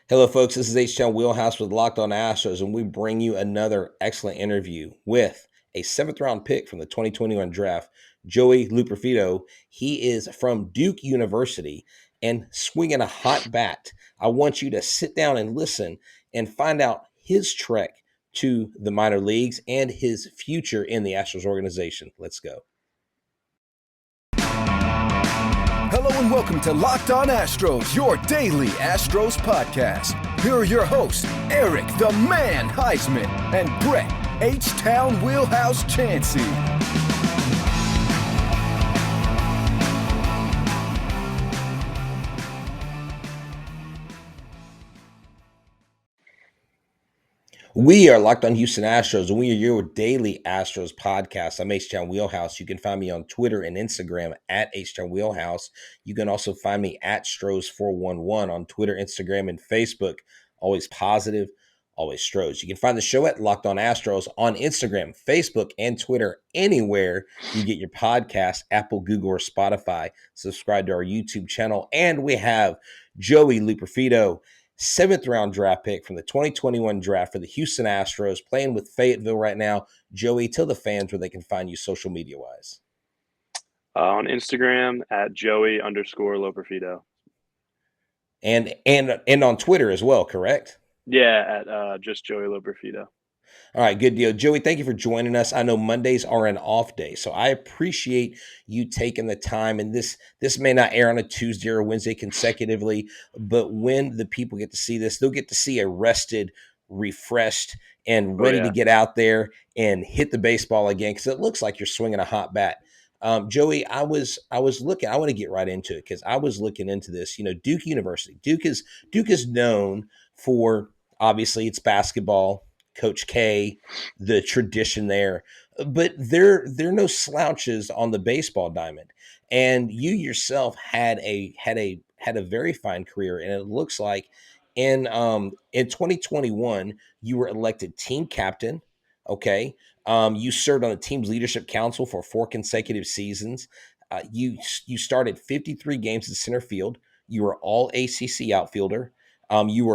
Hello, folks. This is Htown Wheelhouse with Locked On Astros, and we bring you another excellent interview with a seventh round pick from the 2021 draft, Joey Loperfiedo. He is from Duke University and swinging a hot bat. I want you to sit down and listen and find out his trek to the minor leagues and his future in the Astros organization. Let's go. Hello and welcome to Locked On Astros, your daily Astros podcast. Here are your hosts, Eric the Man Heisman and Brett Htown Wheelhouse Chansey. We are Locked On Houston Astros, and we are your daily Astros podcast. I'm Htown Wheelhouse. You can find me on Twitter and Instagram at Htown Wheelhouse. You can also find me at Stros411 on Twitter, Instagram, and Facebook. Always positive, always Stros. You can find the show at Locked On Astros on Instagram, Facebook, and Twitter, anywhere you get your podcast, Apple, Google, or Spotify. Subscribe to our YouTube channel. And we have Joey Loperfiedo, seventh round draft pick from the 2021 draft for the Houston Astros, playing with Fayetteville right now. Joey, tell the fans where they can find you social media wise. On Instagram at Joey_Loperfiedo. And on Twitter as well, correct? Yeah, at just Joey Loperfiedo. All right, good deal. Joey, thank you for joining us. I know Mondays are an off day, so I appreciate you taking the time. And this may not air on a Tuesday or a Wednesday consecutively, but when the people get to see this, they'll get to see a rested, refreshed, and ready to get out there and hit the baseball again, because it looks like you're swinging a hot bat. Joey, I was looking. I want to get right into it because I was looking into this. You know, Duke University. Duke is known for, obviously, it's basketball. Coach K, the tradition there, but they're no slouches on the baseball diamond. And you yourself had a very fine career, and it looks like in 2021 you were elected team captain. Okay, you served on the team's leadership council for 4 consecutive seasons. You started 53 games in center field. You were all ACC outfielder. You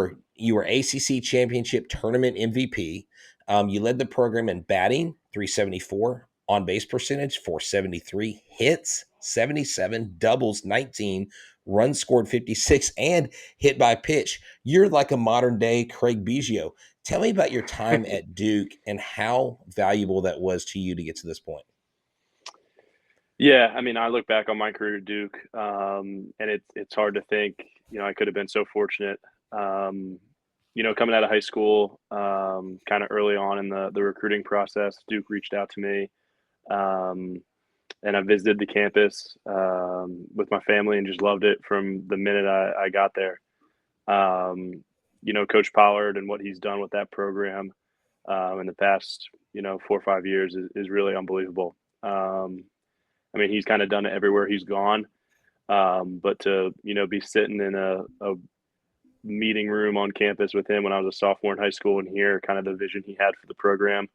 were ACC championship tournament MVP. You led the program in batting, 374, on base percentage, 473, hits, 77, doubles, 19, runs scored, 56, and hit by pitch. You're like a modern day Craig Biggio. Tell me about your time at Duke and how valuable that was to you to get to this point. Yeah, I mean, I look back on my career at Duke, and it's hard to think, I could have been so fortunate. Coming out of high school, kind of early on in the recruiting process, Duke reached out to me, and I visited the campus with my family and just loved it from the minute I got there. Coach Pollard and what he's done with that program in the past, 4 or 5 years is really unbelievable. I mean, he's kind of done it everywhere he's gone. But to, be sitting in a meeting room on campus with him when I was a sophomore in high school and hear kind of the vision he had for the program,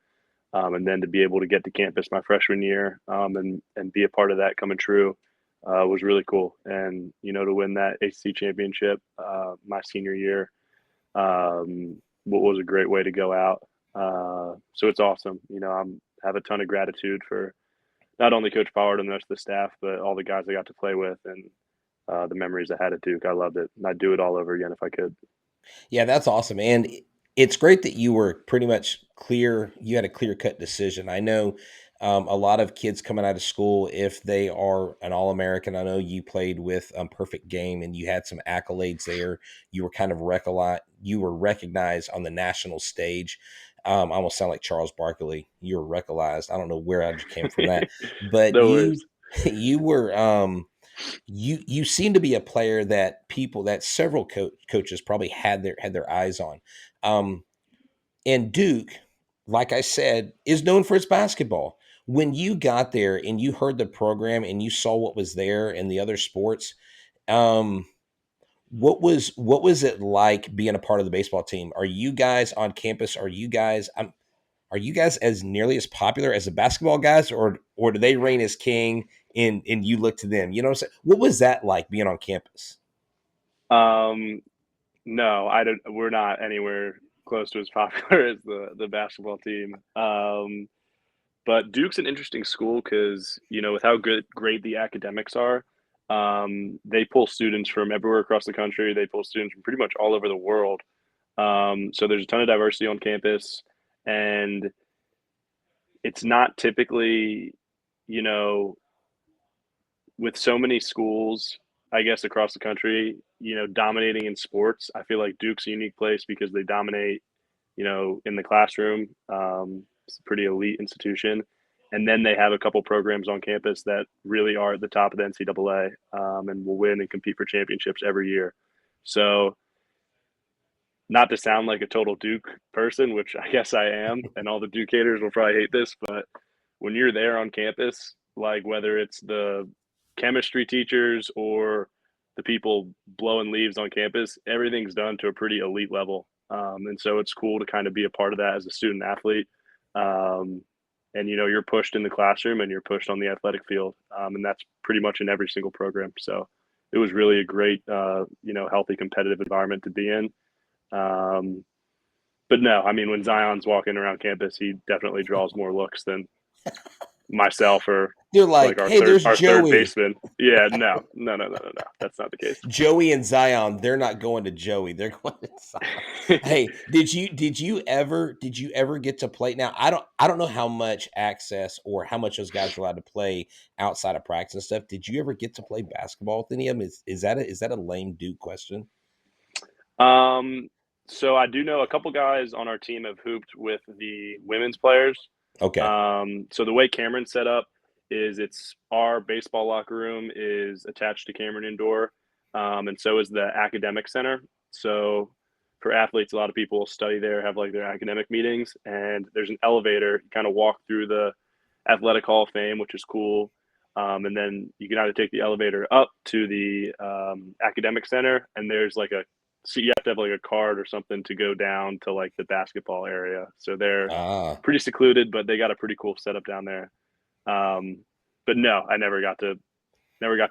and then to be able to get to campus my freshman year and be a part of that coming true was really cool. And, to win that ACC championship my senior year was a great way to go out. So it's awesome. I have a ton of gratitude for not only Coach Pollard and the rest of the staff, but all the guys I got to play with and the memories I had at Duke. I loved it. And I'd do it all over again if I could. Yeah, that's awesome. And it's great that you were pretty much clear. You had a clear-cut decision. I know a lot of kids coming out of school, if they are an All-American, I know you played with Perfect Game and you had some accolades there. You were kind of recognized on the national stage. I almost sound like Charles Barkley. You were recognized. I don't know where I came from that, but No you worries. you were you seem to be a player that several coaches probably had their eyes on. And Duke, like I said, is known for its basketball. When you got there and you heard the program and you saw what was there in the other sports, um, what was it like being a part of the baseball team? Are you guys on campus? Are you guys as nearly as popular as the basketball guys, or do they reign as king and you look to them? You know what I'm saying? What was that like being on campus? Um, No, I don't. We're not anywhere close to as popular as the basketball team. But Duke's an interesting school because, with how great the academics are, they pull students from everywhere across the country. They pull students from pretty much all over the world. So there's a ton of diversity on campus, and it's not typically, you know, with so many schools, I guess, across the country, dominating in sports. I feel like Duke's a unique place because they dominate, in the classroom. It's a pretty elite institution. And then they have a couple programs on campus that really are at the top of the NCAA, and will win and compete for championships every year. So, not to sound like a total Duke person, which I guess I am, and all the Duke haters will probably hate this, but when you're there on campus, like whether it's the chemistry teachers or the people blowing leaves on campus, everything's done to a pretty elite level. And so it's cool to kind of be a part of that as a student athlete. Um, and you're pushed in the classroom and you're pushed on the athletic field, and that's pretty much in every single program. So it was really a great, healthy, competitive environment to be in. Um, but no, I mean, when Zion's walking around campus, he definitely draws more looks than myself or They're like like, our hey, third there's our third Joey. baseman. Yeah, no, no, no, no, no, no. That's not the case. Joey and Zion, they're not going to Joey. They're going to Zion. Hey, did you ever get to play? Now, I don't know how much access or how much those guys are allowed to play outside of practice and stuff. Did you ever get to play basketball with any of them? Is that a lame Duke question? um, so I do know a couple guys on our team have hooped with the women's players. Okay. So the way Cameron's set up is it's our baseball locker room is attached to Cameron Indoor, and so is the academic center. So for athletes, a lot of people study there, have like their academic meetings, and there's an elevator. You kind of walk through the Athletic Hall of Fame, which is cool. And then you can either take the elevator up to the academic center, and there's like so you have to have like a card or something to go down to like the basketball area. So they're Ah. pretty secluded, but they got a pretty cool setup down there. Um, but no, I never got to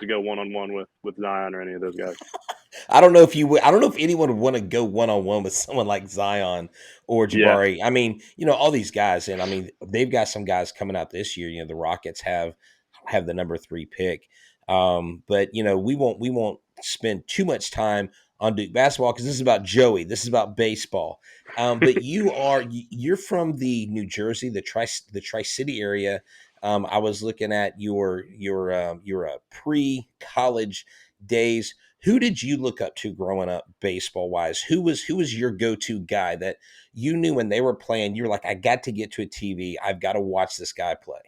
go one on one with Zion or any of those guys. I don't know if you would. I don't know if anyone would want to go one on one with someone like Zion or Yeah. Jabari. I mean, all these guys, and I mean, they've got some guys coming out this year. The Rockets have the number 3 pick, but we won't spend too much time on Duke basketball because this is about Joey. This is about baseball. But you're from the New Jersey, the Tri City area. I was looking at your pre college days. Who did you look up to growing up baseball wise? Who was your go-to guy that you knew when they were playing, you were like, I got to get to a TV. I've got to watch this guy play.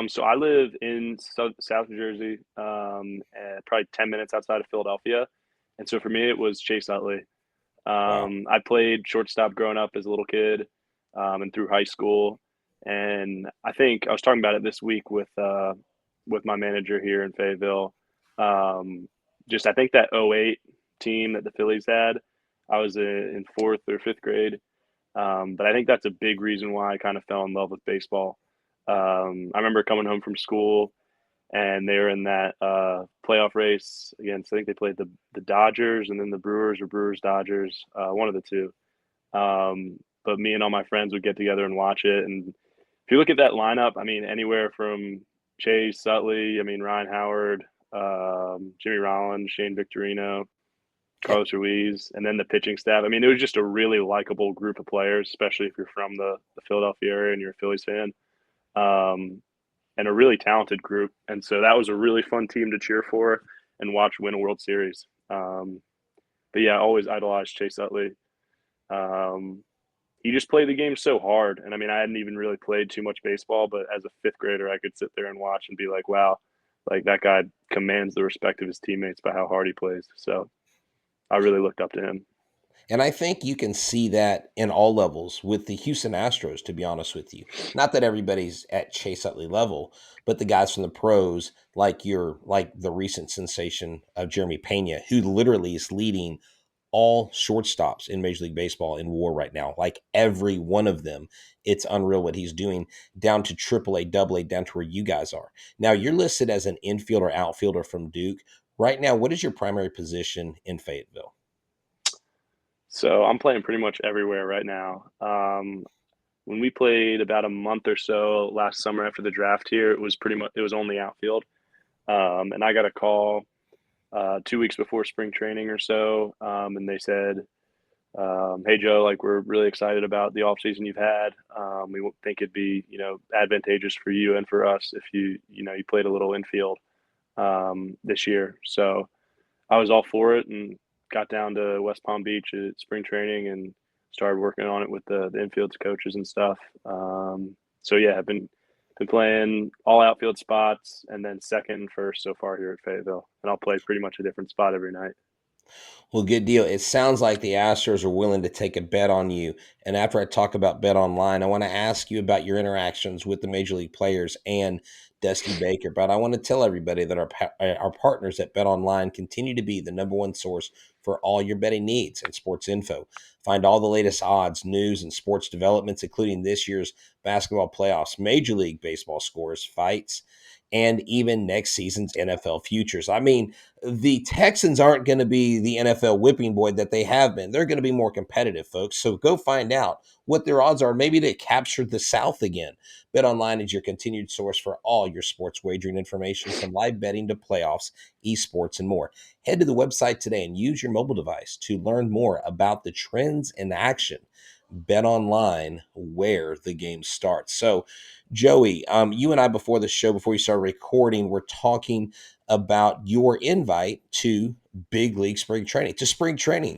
So I live in South New Jersey, probably 10 minutes outside of Philadelphia. And so for me, it was Chase Utley. Wow. I played shortstop growing up as a little kid, and through high school. And I think I was talking about it this week with my manager here in Fayetteville. Just I think that '08 team that the Phillies had, I was in fourth or fifth grade. But I think that's a big reason why I kind of fell in love with baseball. I remember coming home from school and they were in that playoff race against. I think they played the Dodgers and then the Brewers or Brewers Dodgers, one of the two. But me and all my friends would get together and watch it. And if you look at that lineup, I mean, anywhere from Chase Utley, I mean Ryan Howard, Jimmy Rollins, Shane Victorino, Yep. Carlos Ruiz, and then the pitching staff. I mean, it was just a really likable group of players, especially if you're from the Philadelphia area and you're a Phillies fan. Um, and a really talented group. And so that was a really fun team to cheer for and watch win a World Series. But yeah, I always idolized Chase Utley. Um, he just played the game so hard. And I mean, I hadn't even really played too much baseball, but as a fifth grader, I could sit there and watch and be like, wow, like that guy commands the respect of his teammates by how hard he plays. So I really looked up to him. And I think you can see that in all levels with the Houston Astros, to be honest with you. Not that everybody's at Chase Utley level, but the guys from the pros, like the recent sensation of Jeremy Pena, who literally is leading all shortstops in Major League Baseball in WAR right now. Like every one of them. It's unreal what he's doing, down to AAA, AA, down to where you guys are. Now you're listed as an infielder, outfielder from Duke. Right now, what is your primary position in Fayetteville? So I'm playing pretty much everywhere right now. When we played about a month or so last summer after the draft here, it was only outfield. And I got a call 2 weeks before spring training or so, and they said, "Hey Joe, like we're really excited about the off season you've had. We think it'd be advantageous for you and for us if you played a little infield this year." So I was all for it and got down to West Palm Beach at spring training and started working on it with the infield coaches and stuff. So yeah, I've been playing all outfield spots and then second and first so far here at Fayetteville, and I'll play pretty much a different spot every night. Well, good deal. It sounds like the Astros are willing to take a bet on you. And after I talk about Bet Online, I want to ask you about your interactions with the major league players and Dusty Baker. But I want to tell everybody that our partners at Bet Online continue to be the number one source for all your betting needs and sports info. Find all the latest odds, news, and sports developments, including this year's basketball playoffs, Major League Baseball scores, fights, and even next season's NFL futures. I mean, the Texans aren't going to be the NFL whipping boy that they have been. They're going to be more competitive, folks. So go find out what their odds are, maybe to capture the South again. BetOnline is your continued source for all your sports wagering information, from live betting to playoffs, esports, and more. Head to the website today and use your mobile device to learn more about the trends in action. BetOnline, where the game starts. So, Joey, you and I before the show, before you started recording, we're talking about your invite to big league spring training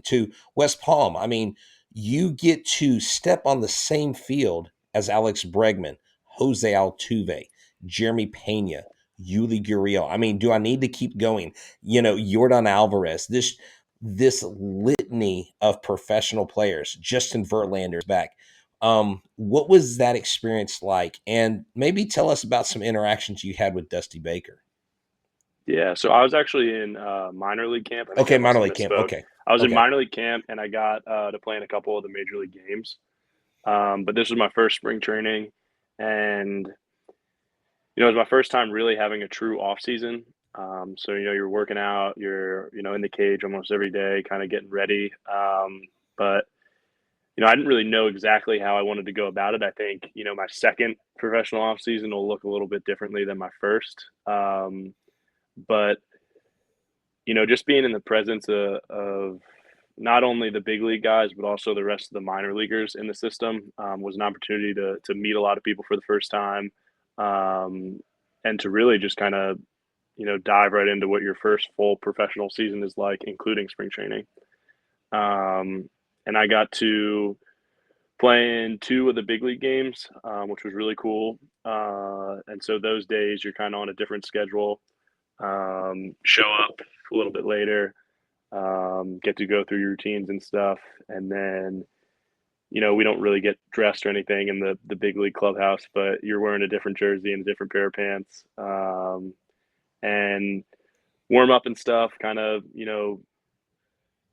to West Palm. I mean, you get to step on the same field as Alex Bregman, Jose Altuve, Jeremy Pena, Yuli Gurriel. I mean, do I need to keep going? Yordan Alvarez, this litany of professional players. Justin Verlander's back. What was that experience like? And maybe tell us about some interactions you had with Dusty Baker. Yeah, so I was actually in minor league camp. I think Okay, I must minor have league camp. misspoke. Okay. I was in Okay. minor league camp, and I got to play in a couple of the major league games. But this was my first spring training, and it was my first time really having a true off season. So you're working out, you're in the cage almost every day, kind of getting ready. But I didn't really know exactly how I wanted to go about it. I think my second professional off season will look a little bit differently than my first. But just being in the presence of not only the big league guys, but also the rest of the minor leaguers in the system was an opportunity to meet a lot of people for the first time, and to really just kind of, dive right into what your first full professional season is like, including spring training. And I got to play in two of the big league games, which was really cool. And so those days you're kind of on a different schedule. Show up a little bit later, get to go through your routines and stuff. And then, we don't really get dressed or anything in the big league clubhouse, but you're wearing a different jersey and a different pair of pants, and warm up and stuff. Kind of,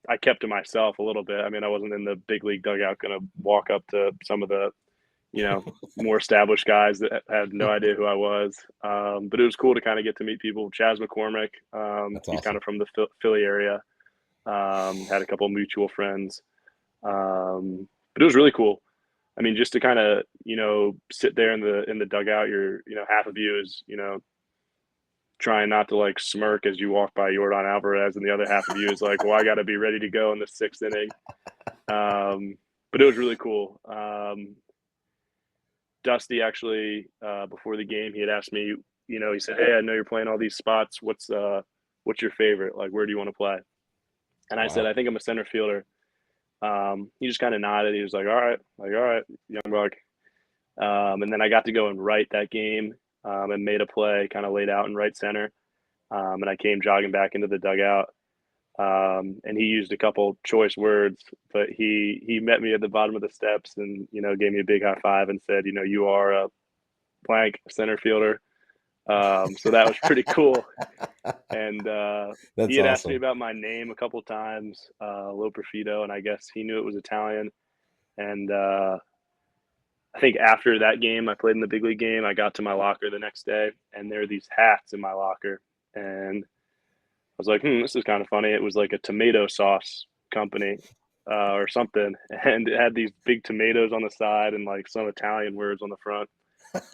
I kept to myself a little bit. I mean, I wasn't in the big league dugout going to walk up to some of the, more established guys that had no idea who I was. But it was cool to kind of get to meet people. Chaz McCormick, That's he's kind awesome. of from the Philly area. Had a couple of mutual friends. But it was really cool. I mean, just to kind of, sit there in the dugout, you're, half of you is, trying not to like smirk as you walk by Yordan Alvarez, and the other half of you is like, well, I got to be ready to go in the sixth inning. But it was really cool. Dusty actually, before the game, he had asked me, he said, "Hey, I know you're playing all these spots. What's your favorite? Like, where do you want to play?" And I said, Wow. "I think I'm a center fielder." He just kind of nodded. He was like, all right, young buck. And then I got to go and right that game, and made a play, kind of laid out in right center. And I came jogging back into the dugout. And he used a couple choice words, but he met me at the bottom of the steps and, gave me a big high five and said, "You are a blank center fielder." So that was pretty cool. And he That's had asked me awesome. about my name a couple times, Loperfiedo, and I guess he knew it was Italian. And I think after that game, I played in the big league game. I got to my locker the next day, and there are these hats in my locker. And I was like, this is kind of funny. It was like a tomato sauce company. or something, and it had these big tomatoes on the side and like some Italian words on the front.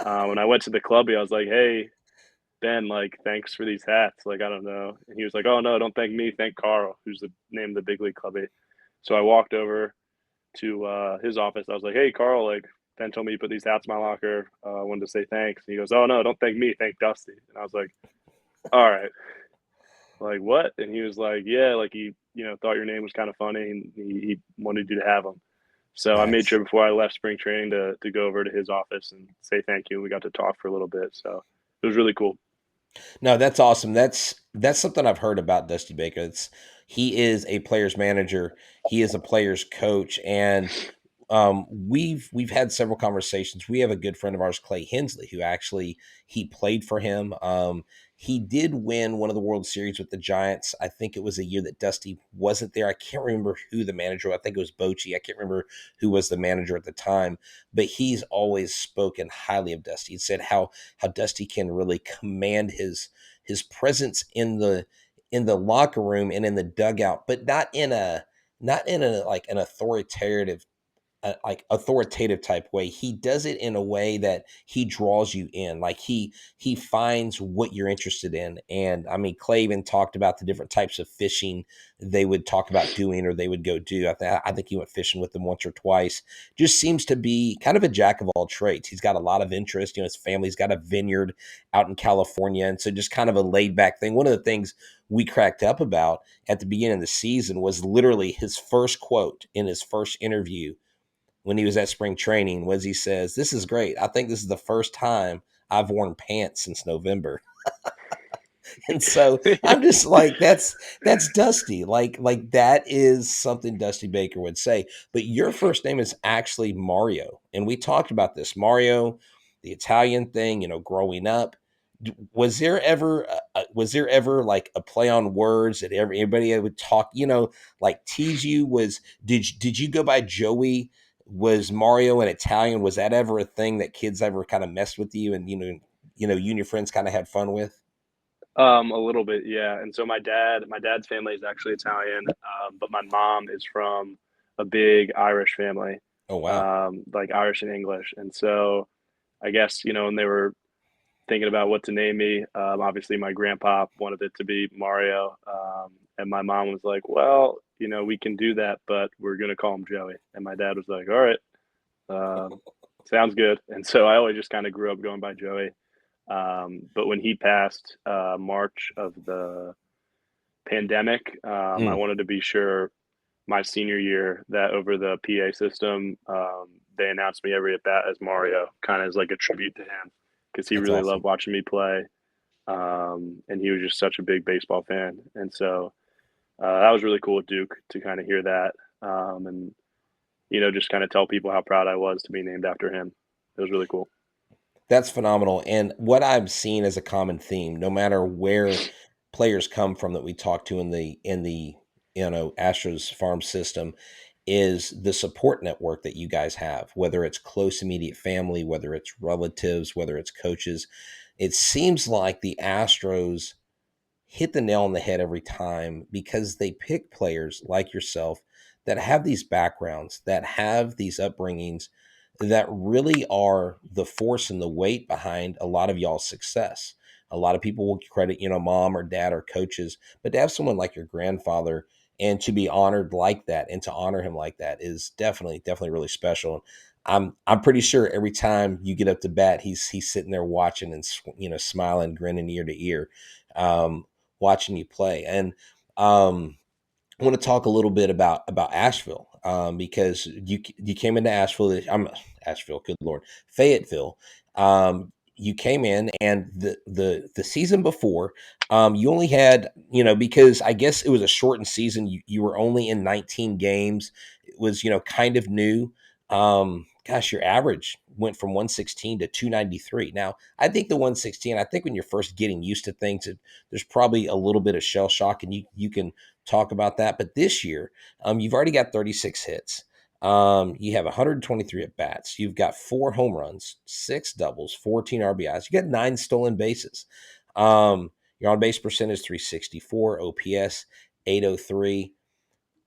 When I went to the club, I was like, "Hey, Ben, like, thanks for these hats. Like, I don't know." And he was like, "Oh no, don't thank me. Thank Carl, who's the name of the big league clubby." So I walked over to his office. I was like, "Hey, Carl, like, Ben told me you put these hats in my locker. I wanted to say thanks." And he goes, "Oh no, don't thank me. Thank Dusty." And I was like, "All right." Like, what? And he was like, "Yeah, like he thought your name was kind of funny and he wanted you to have them." So I made That's sure before I left spring training to go over to his office and say thank you. And we got to talk for a little bit. So it was really cool. No, that's awesome. That's something I've heard about Dusty Baker. He is a player's manager. He is a player's coach, and we've had several conversations. We have a good friend of ours, Clay Hensley, who actually he played for him. He did win one of the World Series with the Giants. I think it was a year that Dusty wasn't there. I can't remember who the manager was. I think it was Bochy. I can't remember who was the manager at the time, but he's always spoken highly of Dusty. He said how Dusty can really command his presence in the locker room and in the dugout, but not in a like an authoritative type way. He does it in a way that he draws you in. Like he finds what you're interested in. And I mean, Clay even talked about the different types of fishing they would talk about doing or they would go do. I think he went fishing with them once or twice. Just seems to be kind of a jack of all trades. He's got a lot of interest. His family's got a vineyard out in California, and so just kind of a laid back thing. One of the things we cracked up about at the beginning of the season was literally his first quote in his first interview when he was at spring training was he says, "This is great. I think this is the first time I've worn pants since November." And so I'm just like, that's Dusty. Like that is something Dusty Baker would say. But your first name is actually Mario. And we talked about this. Mario, the Italian thing, growing up. Was there ever like a play on words that everybody would talk, like tease you? Did you go by Joey? Was Mario an Italian? Was that ever a thing that kids ever kind of messed with you and you and your friends kind of had fun with? A little bit, yeah. And so my dad's family is actually Italian, but my mom is from a big Irish family, Oh wow. like Irish and English. And so I guess, when they were thinking about what to name me, obviously my grandpa wanted it to be Mario. And my mom was like, well, we can do that, but we're going to call him Joey. And my dad was like, all right, sounds good. And so I always just kind of grew up going by Joey. But when he passed, March of the pandemic, I Mm, wanted to be sure my senior year that over the PA system, they announced me every at bat as Mario, kind of as like a tribute to him because he that's really loved awesome. watching me play. And he was just such a big baseball fan. And so that was really cool with Duke to kind of hear that. And, just kind of tell people how proud I was to be named after him. It was really cool. That's phenomenal. And what I've seen as a common theme, no matter where players come from that we talk to in the Astros farm system, is the support network that you guys have, whether it's close immediate family, whether it's relatives, whether it's coaches. It seems like the Astros hit the nail on the head every time because they pick players like yourself that have these backgrounds, that have these upbringings, that really are the force and the weight behind a lot of y'all's success. A lot of people will credit, mom or dad or coaches, but to have someone like your grandfather and to be honored like that and to honor him like that is definitely really special. I'm pretty sure every time you get up to bat, he's sitting there watching and smiling, grinning ear to ear. Watching you play. And I want to talk a little bit about Asheville because you came into Asheville. I'm Asheville. Good Lord, Fayetteville. You came in, and the season before, you only had because I guess it was a shortened season. You were only in 19 games. It was kind of new. Gosh, your average went from 116 to 293. Now, I think the 116. I think when you're first getting used to things, there's probably a little bit of shell shock, and you can talk about that. But this year, you've already got 36 hits. You have 123 at bats. You've got 4 home runs, 6 doubles, 14 RBIs. You got 9 stolen bases. Your on base percentage 364, OPS 803.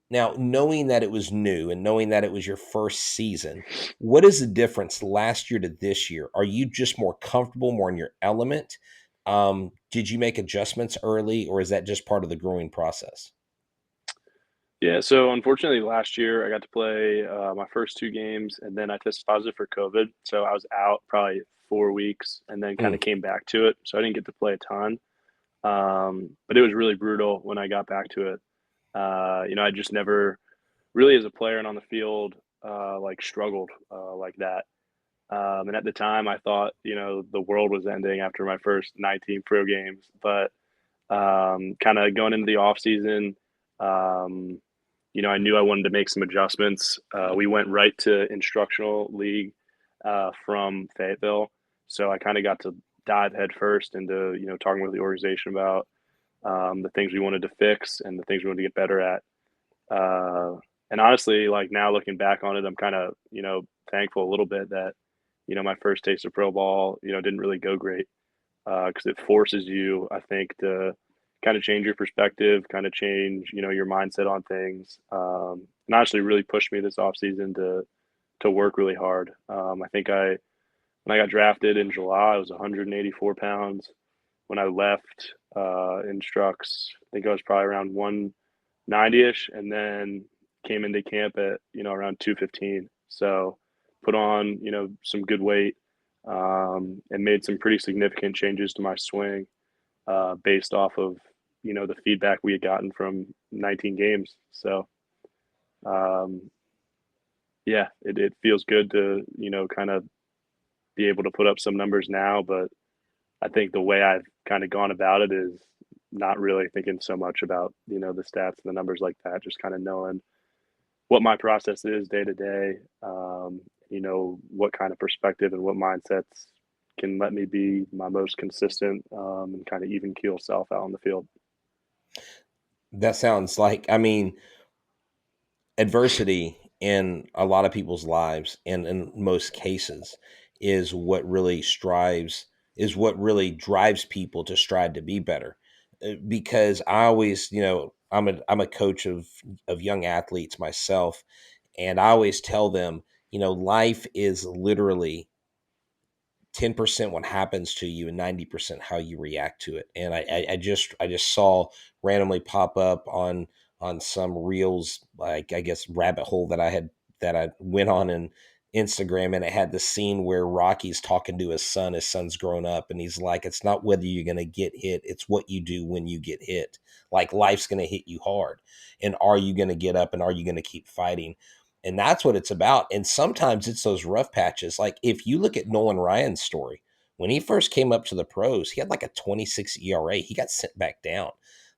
Now, knowing that it was new and knowing that it was your first season, what is the difference last year to this year? Are you just more comfortable, more in your element? Did you make adjustments early, or is that just part of the growing process? Yeah, so unfortunately, last year I got to play my first two games, and then I tested positive for COVID. So I was out probably 4 weeks, and then kind Mm, of came back to it. So I didn't get to play a ton, but it was really brutal when I got back to it. I just never really, as a player and on the field, like struggled like that. And at the time, I thought the world was ending after my first 19 pro games, but kind of going into the off season. Um, I knew I wanted to make some adjustments. We went right to instructional league from Fayetteville, so I kind of got to dive headfirst into talking with the organization about the things we wanted to fix and the things we wanted to get better at. Uh, and honestly, like now looking back on it, I'm kind of thankful a little bit that my first taste of pro ball didn't really go great because it forces you, I think, to kind of change your perspective, kind of change, your mindset on things. And honestly, really pushed me this offseason to work really hard. I think when I got drafted in July, I was 184 pounds. When I left Instructs, I think I was probably around 190ish, and then came into camp at around 215. So put on some good weight and made some pretty significant changes to my swing based off of the feedback we had gotten from 19 games. So um, yeah, it feels good to kind of be able to put up some numbers now, but I think the way I've kind of gone about it is not really thinking so much about the stats and the numbers like that, just kind of knowing what my process is day to day, what kind of perspective and what mindsets can let me be my most consistent and kind of even keel self out on the field. that sounds like, I mean, adversity in a lot of people's lives, and in most cases, is what really strives is what really drives people to strive to be better. Because I always, I'm a coach of young athletes myself, and I always tell them, life is literally 10% what happens to you and 90% how you react to it. And I just saw randomly pop up on some reels, like, I guess, rabbit hole that I went on in Instagram, and it had the scene where Rocky's talking to his son. His son's grown up, and he's like, it's not whether you're going to get hit, it's what you do when you get hit. Like, life's going to hit you hard, and are you going to get up, and are you going to keep fighting? And that's what it's about. And sometimes it's those rough patches. Like, if you look at Nolan Ryan's story, when he first came up to the pros, he had like a 26 ERA. He got sent back down.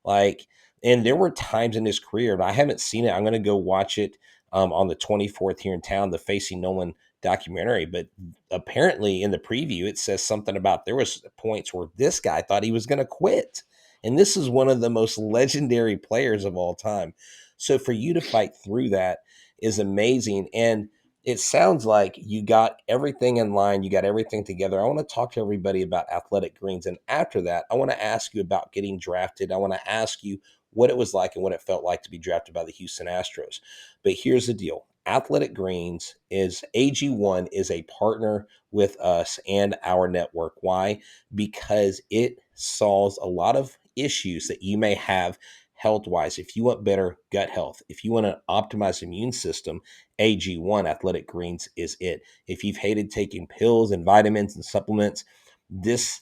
Like, and there were times in his career, and I haven't seen it. I'm going to go watch it on the 24th here in town, the Facing Nolan documentary. But apparently in the preview, it says something about there was points where this guy thought he was going to quit. And this is one of the most legendary players of all time. So for you to fight through that is amazing. And it sounds like you got everything in line, you got everything together. I want to talk to everybody about Athletic Greens. And after that, I want to ask you about getting drafted. I want to ask you what it was like and what it felt like to be drafted by the Houston Astros. But here's the deal. Athletic Greens is AG1 is a partner with us and our network. Why? Because it solves a lot of issues that you may have health wise. If you want better gut health, if you want an optimized immune system, AG1 Athletic Greens is it. If you've hated taking pills and vitamins and supplements, this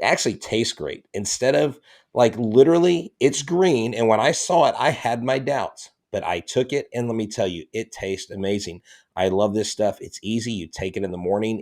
actually tastes great. Instead of, like, literally, it's green. And when I saw it, I had my doubts, but I took it. And let me tell you, it tastes amazing. I love this stuff. It's easy. You take it in the morning.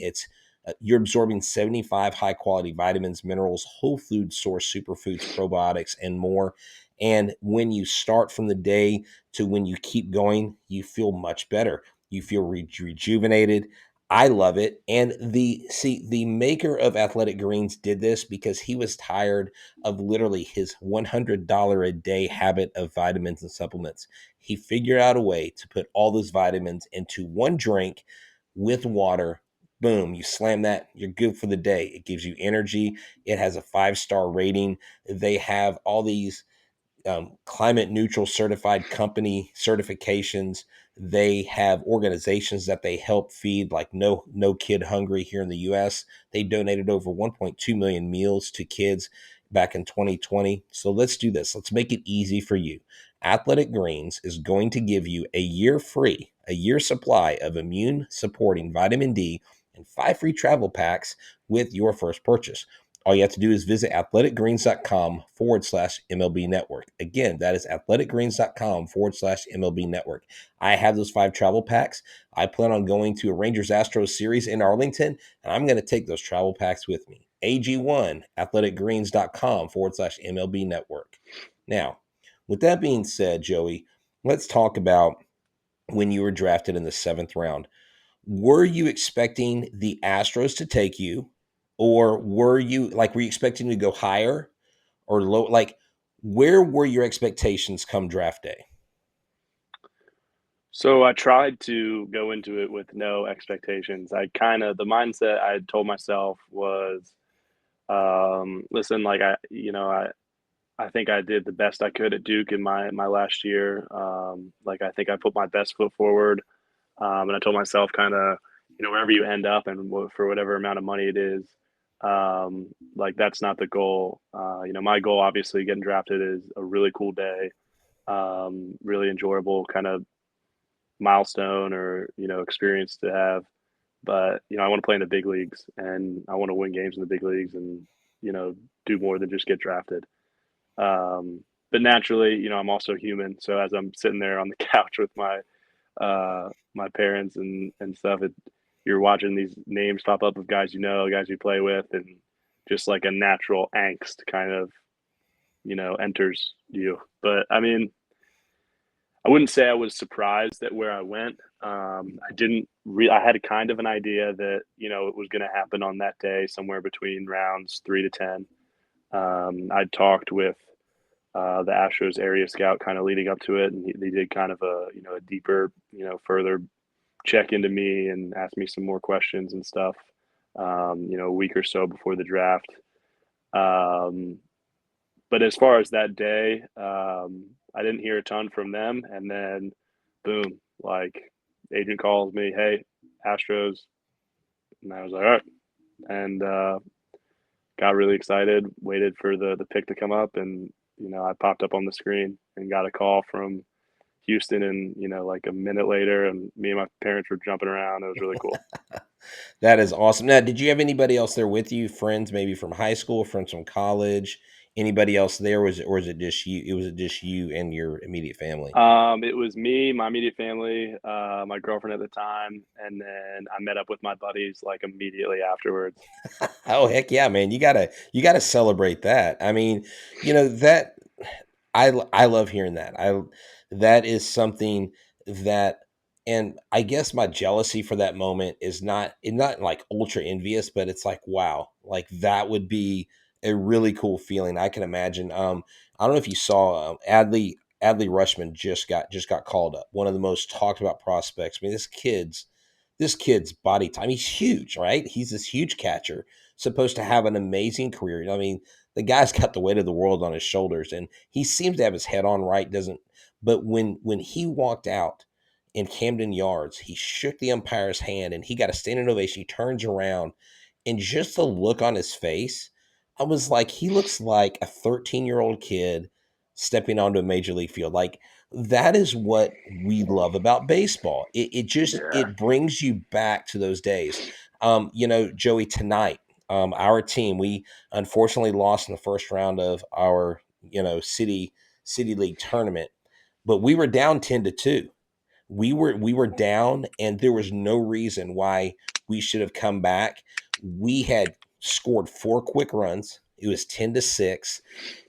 You're absorbing 75 high quality vitamins, minerals, whole food source, superfoods, probiotics, and more. And when you start from the day to when you keep going, you feel much better. You feel rejuvenated. I love it. And the maker of Athletic Greens did this because he was tired of literally his $100 a day habit of vitamins and supplements. He figured out a way to put all those vitamins into one drink with water. Boom, you slam that, you're good for the day. It gives you energy. It has a 5-star rating. They have all these climate neutral certified company certifications. They have organizations that they help feed, like No Kid Hungry here in the U.S. They donated over 1.2 million meals to kids back in 2020. So let's do this. Let's make it easy for you. Athletic Greens is going to give you a year free, a year supply of immune supporting vitamin D and 5 free travel packs with your first purchase. All you have to do is visit athleticgreens.com/MLB network. Again, that is athleticgreens.com/MLB network. I have those 5 travel packs. I plan on going to a Rangers Astros series in Arlington, and I'm going to take those travel packs with me. AG1, athleticgreens.com/MLB network. Now, with that being said, Joey, let's talk about when you were drafted in the 7th round. Were you expecting the Astros to take you, or were you expecting to go higher or low? Like, where were your expectations come draft day? So I tried to go into it with no expectations. The mindset I had told myself was, listen, I think I did the best I could at Duke in my last year. I think I put my best foot forward. And I told myself wherever you end up and for whatever amount of money it is, that's not the goal. My goal, obviously, getting drafted is a really cool day, really enjoyable kind of milestone or, experience to have. But, I want to play in the big leagues and I want to win games in the big leagues and, do more than just get drafted. But naturally, I'm also human. So as I'm sitting there on the couch with my parents and stuff, you're watching these names pop up of guys guys you play with, and just like a natural angst kind of enters you. But I mean, I wouldn't say I was surprised at where I went. I didn't. I had a kind of an idea that it was going to happen on that day, somewhere between rounds 3 to 10. I'd talked with the Astros area scout kind of leading up to it, and they did kind of a deeper, further check into me and ask me some more questions and stuff. A week or so before the draft. But as far as that day, I didn't hear a ton from them, and then boom, agent calls me, "Hey, Astros," and I was like, "All right," and got really excited. Waited for the pick to come up, and I popped up on the screen and got a call from Houston, and like a minute later, and me and my parents were jumping around. It was really cool. That is awesome. Now, did you have anybody else there with you? Friends, maybe from high school, friends from college? Anybody else there? Was it just you? It was just you and your immediate family. It was me, my immediate family, my girlfriend at the time, and then I met up with my buddies like immediately afterwards. Oh heck yeah, man! You gotta celebrate that. I mean, that I love hearing that. That is something that, and I guess my jealousy for that moment is not like ultra envious, but it's like, wow, like that would be a really cool feeling. I can imagine. I don't know if you saw Adley Rushman just got called up. One of the most talked about prospects. I mean, this kid's body time. He's huge, right? He's this huge catcher, supposed to have an amazing career. I mean, the guy's got the weight of the world on his shoulders, and he seems to have his head on right. Doesn't But when he walked out in Camden Yards, he shook the umpire's hand, and he got a standing ovation. He turns around, and just the look on his face, I was like, he looks like a 13-year-old kid stepping onto a major league field. Like, that is what we love about baseball. Yeah. It brings you back to those days. Joey, tonight, our team, we unfortunately lost in the first round of our, city league tournament, but we were down 10-2. We were down, and there was no reason why we should have come back. We had scored 4 quick runs. It was 10-6,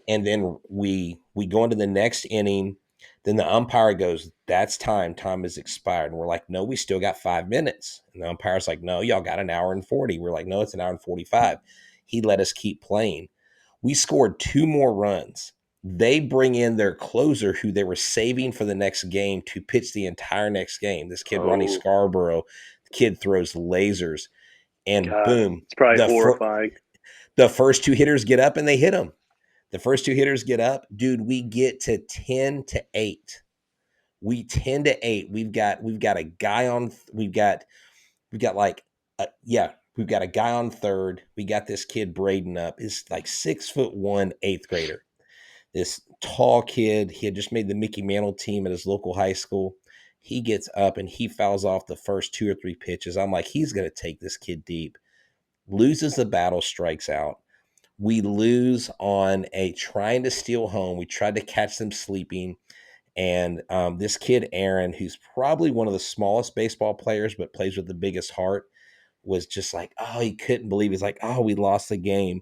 and then we go into the next inning. Then the umpire goes, "That's time. Time has expired." And we're like, "No, we still got 5 minutes." And the umpire's like, "No, y'all got an hour and 40." We're like, "No, it's an hour and 45." He let us keep playing. We scored 2 more runs. They bring in their closer, who they were saving for the next game, to pitch the entire next game. This kid, Ronnie Oh Scarborough, the kid throws lasers, and God, boom, it's probably horrifying. the first 2 hitters get up and they hit him. The first two hitters get up, dude. We get to 10-8. We 10-8. We've got a guy on. We've got like yeah. We've got a guy on third. We got this kid Braden up. Is like 6'1", eighth grader. This tall kid. He had just made the Mickey Mantle team at his local high school. He gets up and he fouls off the first two or three pitches. I'm like, he's going to take this kid deep. Loses the battle, strikes out. We lose on a trying to steal home. We tried to catch them sleeping. And this kid, Aaron, who's probably one of the smallest baseball players, but plays with the biggest heart, was just like, oh, he couldn't believe it. He's like, oh, we lost the game.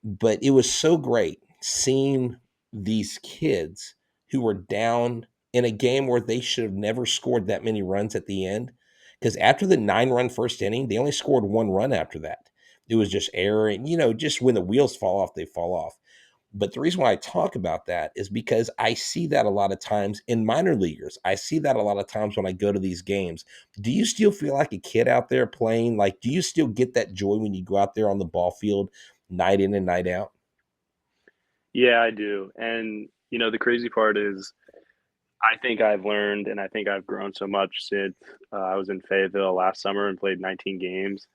But it was so great seeing these kids who were down in a game where they should have never scored that many runs at the end. Because after the 9-run first inning, they only scored one run after that. It was just error. And, just when the wheels fall off, they fall off. But the reason why I talk about that is because I see that a lot of times in minor leaguers. I see that a lot of times when I go to these games. Do you still feel like a kid out there playing? Like, do you still get that joy when you go out there on the ball field night in and night out? Yeah, I do. And, the crazy part is I think I've learned and I think I've grown so much since I was in Fayetteville last summer and played 19 games.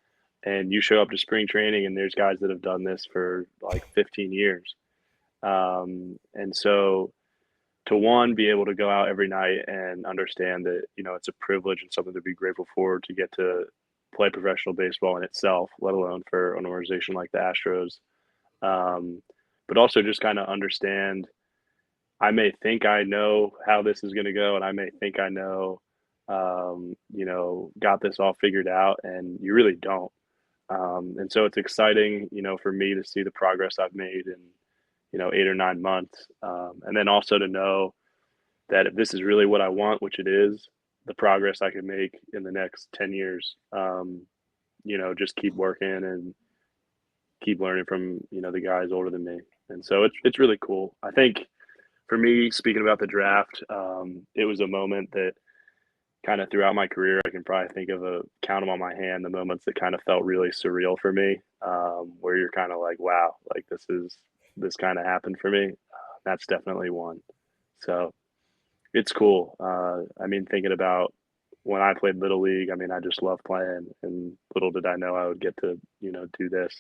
And you show up to spring training and there's guys that have done this for like 15 years. And so to one, be able to go out every night and understand that, it's a privilege and something to be grateful for to get to play professional baseball in itself, let alone for an organization like the Astros. Um, but also just kind of understand I may think I know how this is going to go, and I may think I know, got this all figured out, and you really don't. And so it's exciting, for me to see the progress I've made in, 8 or 9 months. And then also to know that if this is really what I want, which it is, the progress I can make in the next 10 years, just keep working and keep learning from, the guys older than me. And so it's really cool. I think for me, speaking about the draft, it was a moment that kind of throughout my career, I can probably think of count them on my hand, the moments that kind of felt really surreal for me, where you're kind of like, wow, like this kind of happened for me. That's definitely one. So it's cool. Thinking about when I played Little League, I just love playing, and little did I know I would get to, do this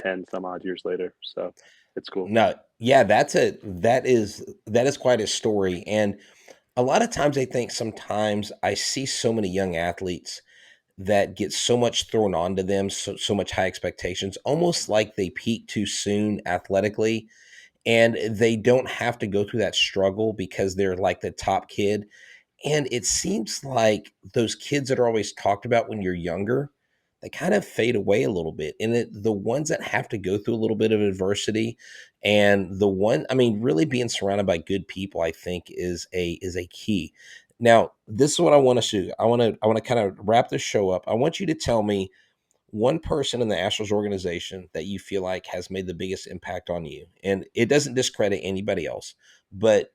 10 some odd years later. So it's cool. No, yeah, that is quite a story. And a lot of times I think sometimes I see so many young athletes that get so much thrown onto them, so much high expectations, almost like they peak too soon athletically, and they don't have to go through that struggle because they're like the top kid. And it seems like those kids that are always talked about when you're younger, they kind of fade away a little bit. And the ones that have to go through a little bit of adversity, and really being surrounded by good people, I think is a key. Now, this is what I want to do. I want to kind of wrap this show up. I want you to tell me one person in the Astros organization that you feel like has made the biggest impact on you. And it doesn't discredit anybody else, but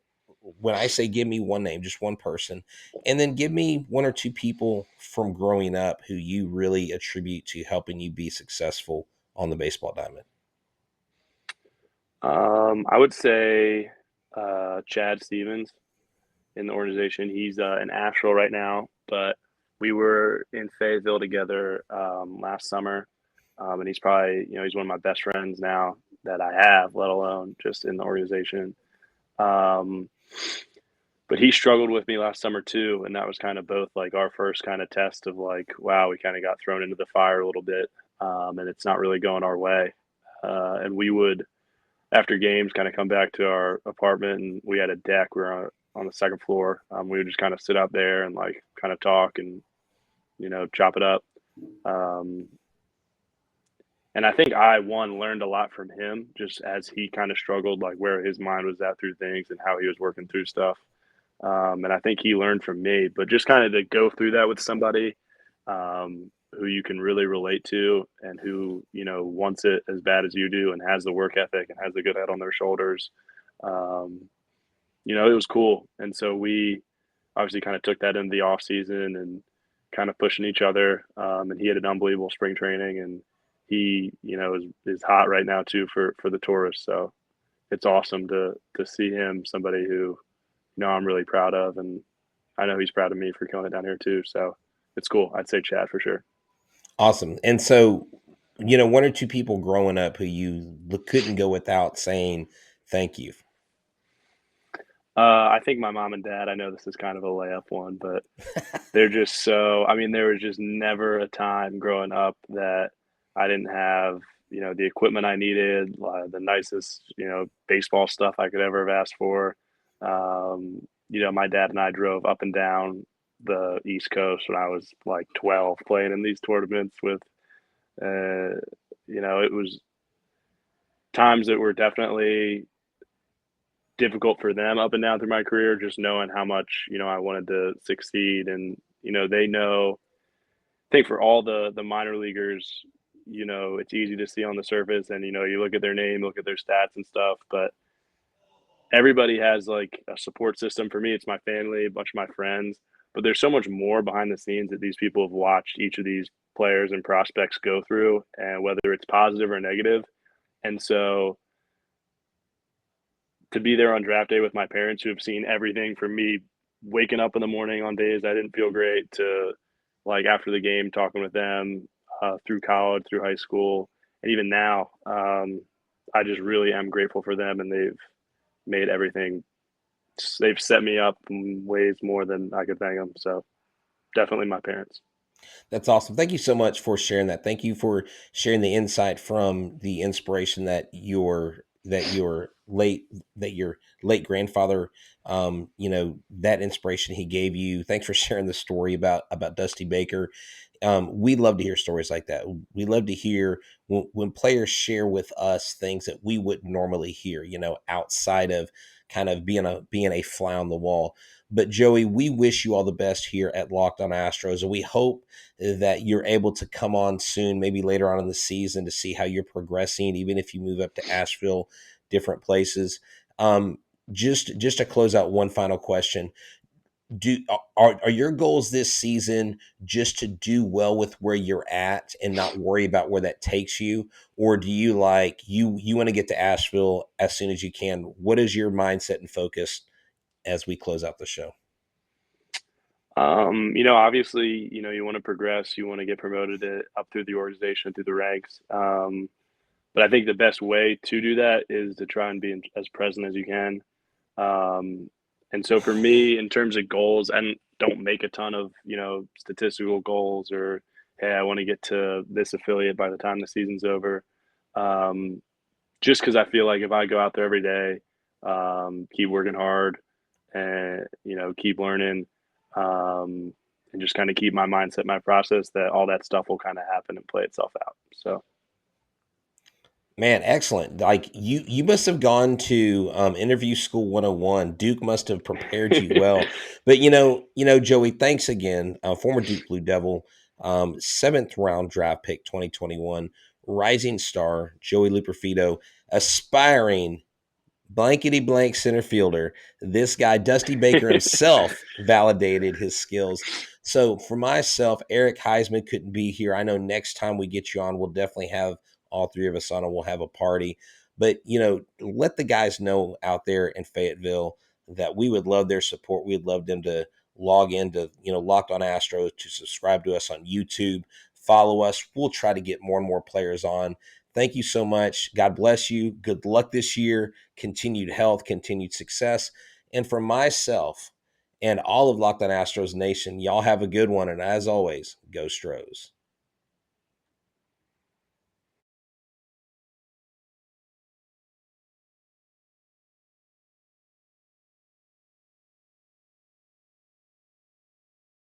when I say give me one name, just one person, and then give me one or two people from growing up who you really attribute to helping you be successful on the baseball diamond. I would say Chad Stevens in the organization. He's an Astro right now, but we were in Fayetteville together last summer, and he's probably he's one of my best friends now that I have, let alone just in the organization. Um, but he struggled with me last summer too, and that was kind of both like our first kind of test of like, wow, we kind of got thrown into the fire a little bit, and it's not really going our way. And we would after games kind of come back to our apartment, and we had a deck. We were on the second floor. We would just kind of sit out there and like kind of talk and chop it up. Um, and I think I learned a lot from him just as he kind of struggled, like where his mind was at through things and how he was working through stuff. And I think he learned from me, but just kind of to go through that with somebody who you can really relate to and who, wants it as bad as you do and has the work ethic and has the good head on their shoulders. It was cool. And so we obviously kind of took that into the off season and kind of pushing each other. And he had an unbelievable spring training, and he, is hot right now too for the tourists. So it's awesome to see him, somebody who, I'm really proud of, and I know he's proud of me for killing it down here too. So it's cool. I'd say Chad for sure. Awesome. And so, one or two people growing up who you couldn't go without saying thank you. I think my mom and dad. I know this is kind of a layup one, but they're just so. I mean, there was just never a time growing up that I didn't have, the equipment I needed, the nicest, baseball stuff I could ever have asked for. My dad and I drove up and down the East Coast when I was like 12, playing in these tournaments with, uh, it was times that were definitely difficult for them up and down through my career, just knowing how much, I wanted to succeed. And, they know, I think for all the minor leaguers, it's easy to see on the surface and, you look at their name, look at their stats and stuff, but everybody has like a support system. For me, it's my family, a bunch of my friends, but there's so much more behind the scenes that these people have watched each of these players and prospects go through, and whether it's positive or negative. And so to be there on draft day with my parents who have seen everything from me waking up in the morning on days I didn't feel great to like after the game talking with them through college, through high school, and even now, I just really am grateful for them, and made everything. They've set me up in ways more than I could thank them. So definitely my parents. That's awesome. Thank you so much for sharing that. Thank you for sharing the insight from the inspiration that your late grandfather, that inspiration he gave you. Thanks for sharing the story about Dusty Baker. We love to hear stories like that. We love to hear when players share with us things that we wouldn't normally hear, outside of kind of being a fly on the wall. But Joey, we wish you all the best here at Locked On Astros, and we hope that you're able to come on soon, maybe later on in the season, to see how you're progressing, even if you move up to Asheville, different places. Just to close out, one final question: are your goals this season just to do well with where you're at and not worry about where that takes you, or do you you want to get to Asheville as soon as you can? What is your mindset and focus as we close out the show? Obviously, you want to progress, you want to get promoted up through the organization, through the ranks. But I think the best way to do that is to try and be as present as you can. Um, and so for me, in terms of goals, I don't make a ton of, statistical goals or, hey, I want to get to this affiliate by the time the season's over. Um, just because I feel like if I go out there every day, keep working hard and, keep learning, and just kind of keep my mindset, my process, that all that stuff will kind of happen and play itself out. So. Man, excellent. Like you must have gone to interview school 101. Duke must have prepared you well. But Joey, thanks again. Former Duke Blue Devil, seventh round draft pick 2021, rising star, Joey Loperfiedo, aspiring blankety blank center fielder. This guy, Dusty Baker himself, validated his skills. So for myself, Eric Heisman couldn't be here. I know next time we get you on, we'll definitely have all three of us on and we'll have a party. But, let the guys know out there in Fayetteville that we would love their support. We'd love them to log into, Locked On Astros, to subscribe to us on YouTube, follow us. We'll try to get more and more players on. Thank you so much. God bless you. Good luck this year. Continued health, continued success. And for myself and all of Locked On Astros Nation, y'all have a good one. And as always, go Stros.